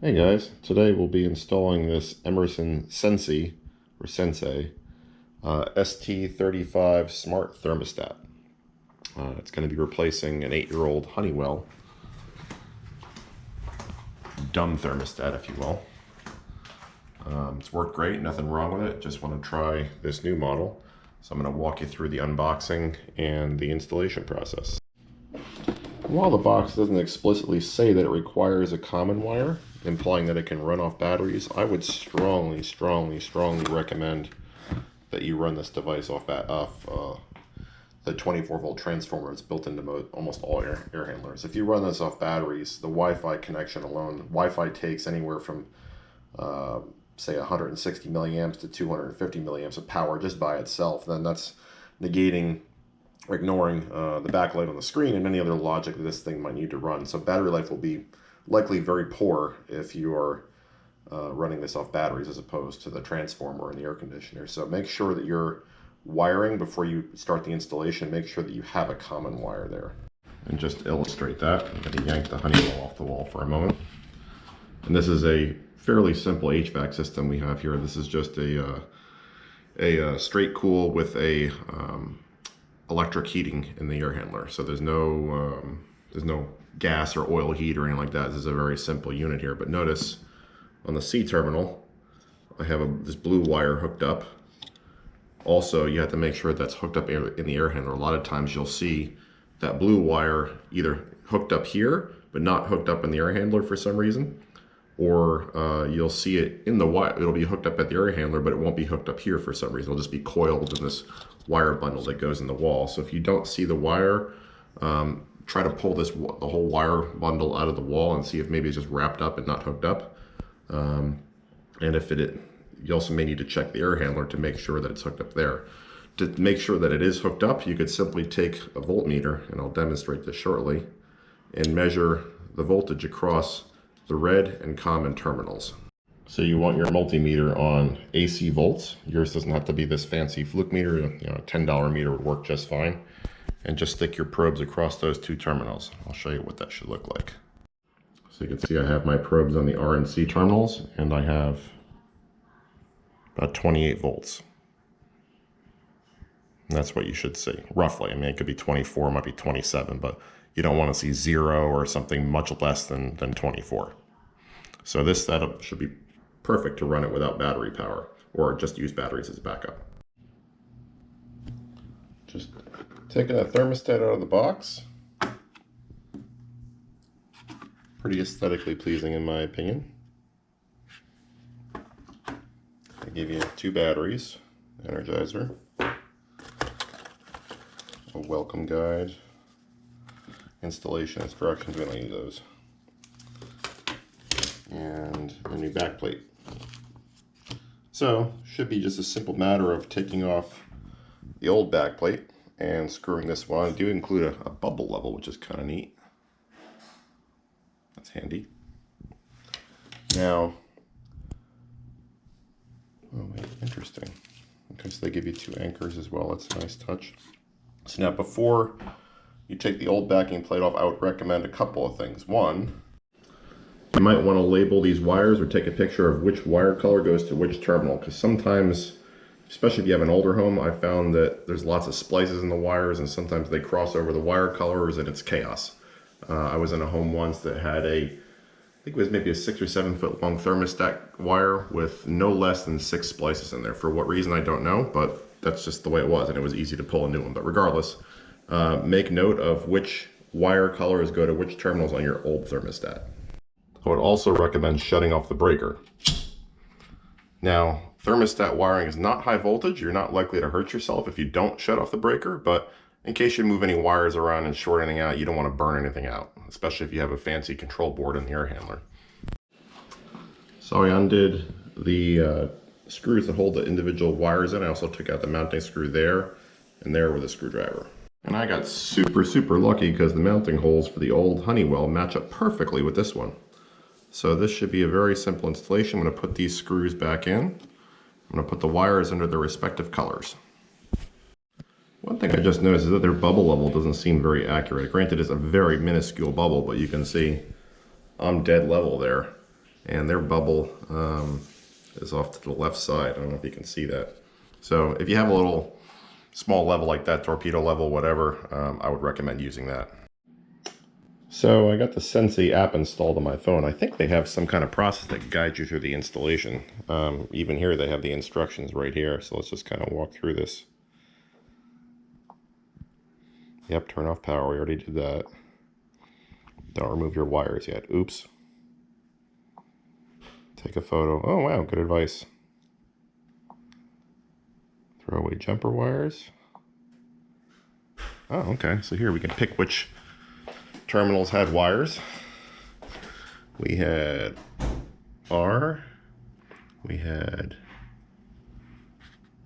Hey guys, today we'll be installing this Emerson Sensi ST55 smart thermostat. It's going to be replacing an 8-year-old Honeywell dumb thermostat, if you will. It's worked great, nothing wrong with it. Just want to try this new model. So I'm going to walk you through the unboxing and the installation process. While the box doesn't explicitly say that it requires a common wire, implying that it can run off batteries, I would strongly recommend that you run this device off the 24-volt transformer that's built into almost all air handlers. If you run this off batteries, the Wi-Fi connection alone, Wi-Fi takes anywhere from say 160 milliamps to 250 milliamps of power just by itself. Then that's negating or ignoring the backlight on the screen and any other logic that this thing might need to run. So battery life will be likely very poor if you are running this off batteries as opposed to the transformer and the air conditioner. So make sure that you're wiring before you start the installation. Make sure that you have a common wire there. And just to illustrate that, I'm going to yank the Honeywell off the wall for a moment. And this is a fairly simple HVAC system we have here. This is just a straight cool with a electric heating in the air handler. So there's no gas or oil heat or anything like that. This is a very simple unit here. But notice on the C terminal, I have this blue wire hooked up. Also, you have to make sure that's hooked up in the air handler. A lot of times you'll see that blue wire either hooked up here, but not hooked up in the air handler for some reason. Or you'll see it in the wire, it'll be hooked up at the air handler, but it won't be hooked up here for some reason. It'll just be coiled in this wire bundle that goes in the wall. So if you don't see the wire, try to pull the whole wire bundle out of the wall and see if maybe it's just wrapped up and not hooked up. And if you also may need to check the air handler to make sure that it's hooked up there. To make sure that it is hooked up, you could simply take a voltmeter, and I'll demonstrate this shortly, and measure the voltage across the red and common terminals. So you want your multimeter on AC volts. Yours doesn't have to be this fancy fluke meter. A $10 meter would work just fine. And just stick your probes across those two terminals. I'll show you what that should look like. So you can see I have my probes on the R and C terminals, and I have about 28 volts. And that's what you should see, roughly. I mean, it could be 24, it might be 27, but you don't want to see 0 or something much less than 24. So this setup should be perfect to run it without battery power, or just use batteries as a backup. Just taking that thermostat out of the box. Pretty aesthetically pleasing in my opinion. I give you 2 batteries, Energizer, a welcome guide, installation instructions, we don't need those, and a new back plate. So, should be just a simple matter of taking off the old back plate and screwing this one on. I do include a bubble level, which is kind of neat. That's handy. Now, oh wait, interesting. Okay, so they give you 2 anchors as well. That's a nice touch. So now before you take the old backing plate off, I would recommend a couple of things. One, you might want to label these wires or take a picture of which wire color goes to which terminal, because sometimes, especially if you have an older home, I found that there's lots of splices in the wires and sometimes they cross over the wire colors and it's chaos. I was in a home once that had I think it was maybe a 6 or 7 foot long thermostat wire with no less than 6 splices in there. For what reason, I don't know, but that's just the way it was, and it was easy to pull a new one. But regardless, make note of which wire colors go to which terminals on your old thermostat. I would also recommend shutting off the breaker. Now, thermostat wiring is not high voltage. You're not likely to hurt yourself if you don't shut off the breaker, but in case you move any wires around and short anything out, you don't want to burn anything out, especially if you have a fancy control board in the air handler. So I undid the screws that hold the individual wires in. I also took out the mounting screw there and there with a screwdriver. And I got super lucky because the mounting holes for the old Honeywell match up perfectly with this one. So this should be a very simple installation. I'm going to put these screws back in. I'm going to put the wires under their respective colors. One thing I just noticed is that their bubble level doesn't seem very accurate. Granted, it's a very minuscule bubble, but you can see I'm dead level there. and their bubble is off to the left side. I don't know if you can see that. So if you have a little small level like that, torpedo level, whatever, I would recommend using that. So I got the Sensi app installed on my phone. I think they have some kind of process that guides you through the installation. Even here they have the instructions right here. So let's just kind of walk through this. Yep, turn off power. We already did that. Don't remove your wires yet. Oops. Take a photo. Oh wow, good advice. Throw away jumper wires. Oh, okay. So here we can pick which terminals had wires. We had R. We had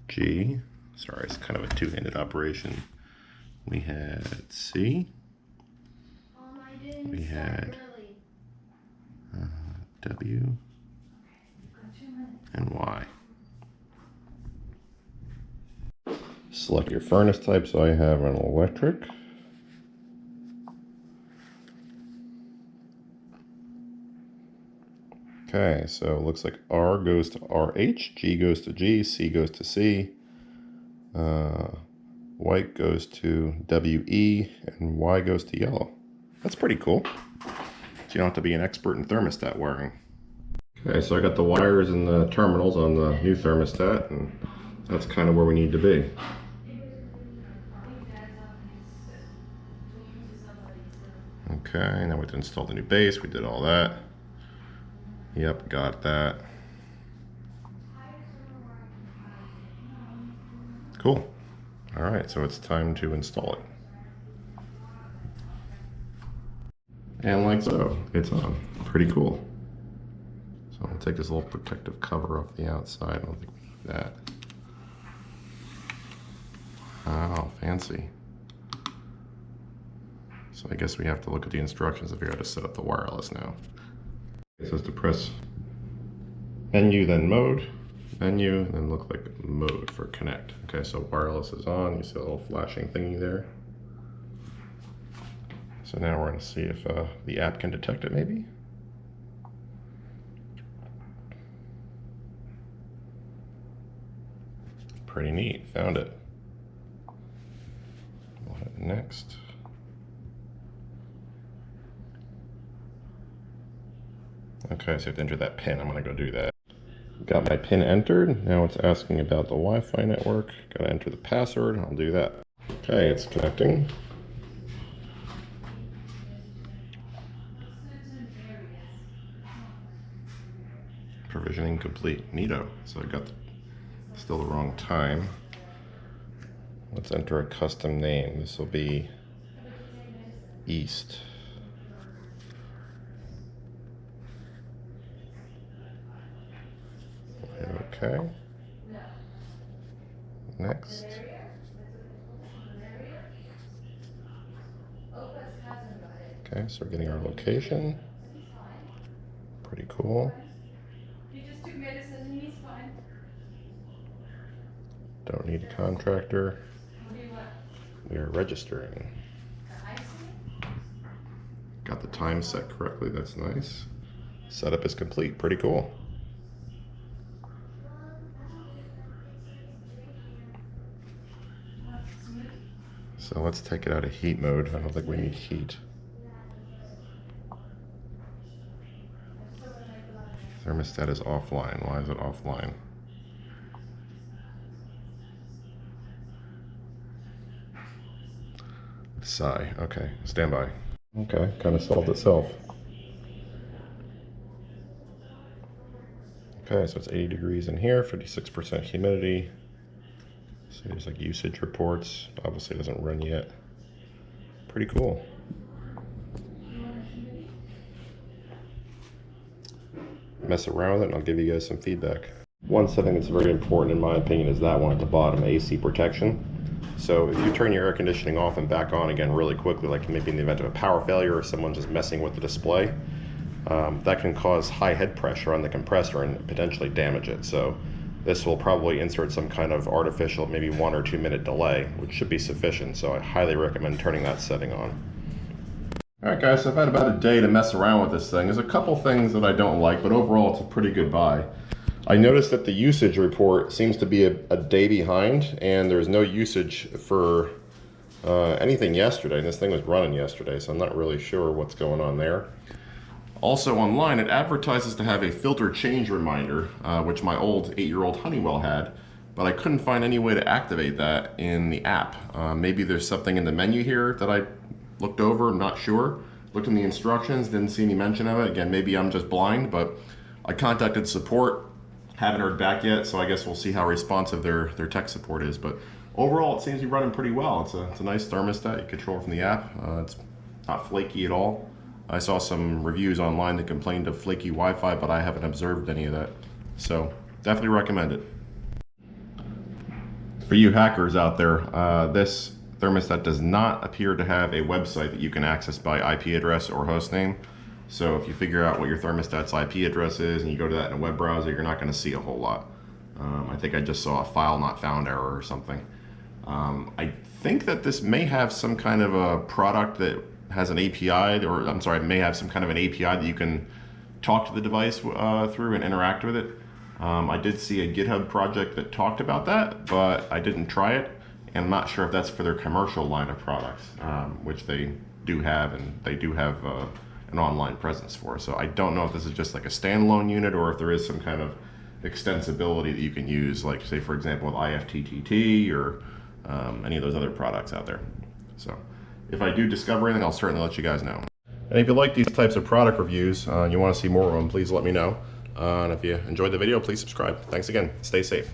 G. Sorry, it's kind of a two-handed operation. We had C. We had W and Y. Select your furnace type, so I have an electric. Okay, so it looks like R goes to RH, G goes to G, C goes to C, white goes to WE, and Y goes to yellow. That's pretty cool. So you don't have to be an expert in thermostat wiring. Okay, so I got the wires and the terminals on the new thermostat, and that's kind of where we need to be. Okay, now we have to install the new base. We did all that. Yep, got that. Cool. All right, so it's time to install it. And like so, it's on. Pretty cool. So I'll take this little protective cover off the outside. I don't think we need that. Oh, fancy. So I guess we have to look at the instructions to figure out how to set up the wireless now. It says to press menu, then mode, menu, and then look like mode for connect. Okay, so wireless is on. You see a little flashing thingy there. So now we're going to see if the app can detect it maybe. Pretty neat, found it. We'll hit next. Okay, so you have to enter that pin. I'm gonna go do that. Got my pin entered. Now it's asking about the Wi-Fi network. Gotta enter the password. I'll do that. Okay, it's connecting. Provisioning complete. Neato. So I got still the wrong time. Let's enter a custom name. This will be East. Okay. Next. Okay, so we're getting our location. Pretty cool. He just took medicine and he's fine. Don't need a contractor. We are registering. Got the time set correctly, that's nice. Setup is complete, pretty cool. So let's take it out of heat mode. I don't think we need heat. Thermostat is offline. Why is it offline? Sigh. Okay, stand by. Okay, kind of solved itself. Okay, so it's 80 degrees in here, 56% humidity. So there's like usage reports. Obviously it doesn't run yet. Pretty cool. Mess around with it and I'll give you guys some feedback. One setting that's very important in my opinion is that one at the bottom, AC protection. So if you turn your air conditioning off and back on again really quickly, like maybe in the event of a power failure or someone just messing with the display, that can cause high head pressure on the compressor and potentially damage it. So this will probably insert some kind of artificial, maybe 1 or 2 minute delay, which should be sufficient. So I highly recommend turning that setting on. Alright guys, so I've had about a day to mess around with this thing. There's a couple things that I don't like, but overall it's a pretty good buy. I noticed that the usage report seems to be a day behind, and there's no usage for anything yesterday. And this thing was running yesterday, so I'm not really sure what's going on there. Also online, it advertises to have a filter change reminder, which my old 8-year-old Honeywell had, but I couldn't find any way to activate that in the app. Maybe there's something in the menu here that I looked over, I'm not sure. Looked in the instructions, didn't see any mention of it. Again, maybe I'm just blind, but I contacted support, haven't heard back yet, so I guess we'll see how responsive their tech support is. But overall, it seems to be running pretty well. It's a nice thermostat, you control it from the app. It's not flaky at all. I saw some reviews online that complained of flaky Wi-Fi, but I haven't observed any of that. So definitely recommend it. For you hackers out there, this thermostat does not appear to have a website that you can access by IP address or hostname. So if you figure out what your thermostat's IP address is and you go to that in a web browser, you're not going to see a whole lot. I think I just saw a file not found error or something. I think that this may have some kind of a product that has an API, or I'm sorry, it may have some kind of an API that you can talk to the device through and interact with it. I did see a GitHub project that talked about that, but I didn't try it. And I'm not sure if that's for their commercial line of products, which they do have, and they do have an online presence for. So I don't know if this is just like a standalone unit or if there is some kind of extensibility that you can use, like say for example with IFTTT or any of those other products out there. So if I do discover anything, I'll certainly let you guys know. And if you like these types of product reviews and you want to see more of them, please let me know. And if you enjoyed the video, please subscribe. Thanks again. Stay safe.